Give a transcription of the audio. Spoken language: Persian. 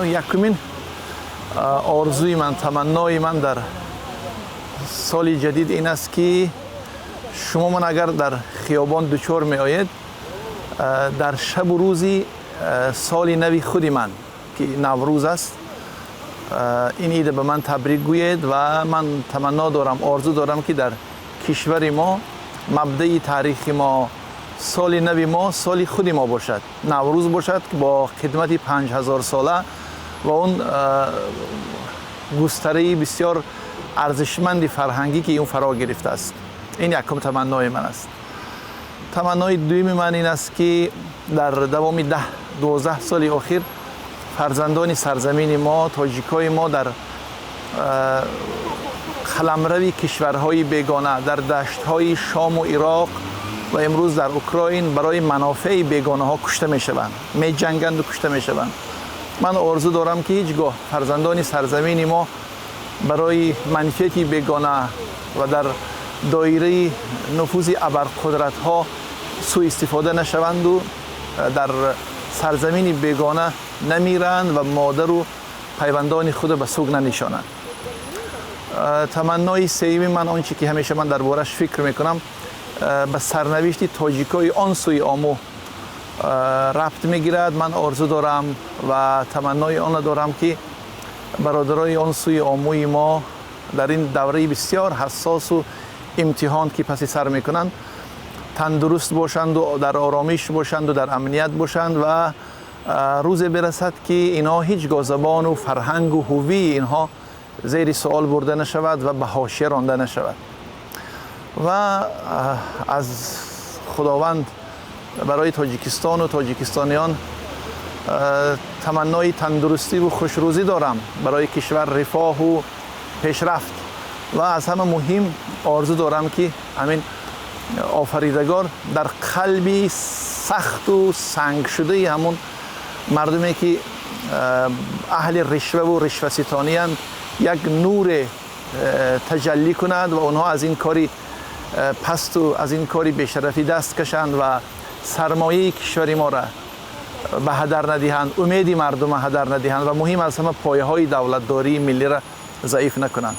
یکمین آرزوی من، تمنای من در سال جدید این است که شما من اگر در خیابان دچار می آید، در شب و روزی سال نوی خودی من که نوروز است، این ایده به من تبریک گوید و من تمنا دارم، آرزو دارم که در کشور ما مبدأ تاریخ ما، سال نوی ما سال خودی ما باشد، نوروز باشد که با خدمت 5000 ساله و اون گستره بسیار ارزشمند فرهنگی که اون فرا گرفته است. این یکم تمنای من است. تمنای دوم من این است که در دوام 10-12 سال اخیر فرزندان سرزمین ما، تاجیکای ما در قلمرو کشورهای بیگانه، در دشت‌های شام و عراق و امروز در اوکراین برای منافع بیگانه ها کشته می شوند، می جنگند و کشته می شوند. من آرزو دارم که هیچگاه فرزندان سرزمین ما برای منفعت بیگانه و در دایره نفوذ ابرقدرت ها سوء استفاده نشوند و در سرزمین بیگانه نمیرند و مادر و پیوندان خود به سوگ ننشانند. تمنای سوم من، آنچه که همیشه من دربارش فکر میکنم، به سرنوشت تاجیکای آن سوی آمو ربط میگیرد. من آرزو دارم و تمنای آن دارم که برادرای آن سوی آموی ما در این دوره بسیار حساس و امتحان که پس سر میکنند تندرست باشند و در آرامش باشند و در امنیت باشند و روز برسد که اینها هیچگاه زبان و فرهنگ و هویت اینها زیر سوال برده نشود و به حاشیه رانده نشود. و از خداوند برای تاجیکستان و تاجیکستانیان تمنای تندرستی و خوشروزی دارم، برای کشور رفاه و پیشرفت. و از همه مهم آرزو دارم که همین آفریدگار در قلبی سخت و سنگ شده همون مردمی که اهل رشوه و رشوه ستانی اند یک نور تجلی کند و اونها از این کاری پست و از این کاری بیشرفی دست کشند و سرمایه کشور ما را به هدر ندهند، امید مردم هدر ندهند و مهم از همه پایه های دولتداری ملی را ضعیف نکنند.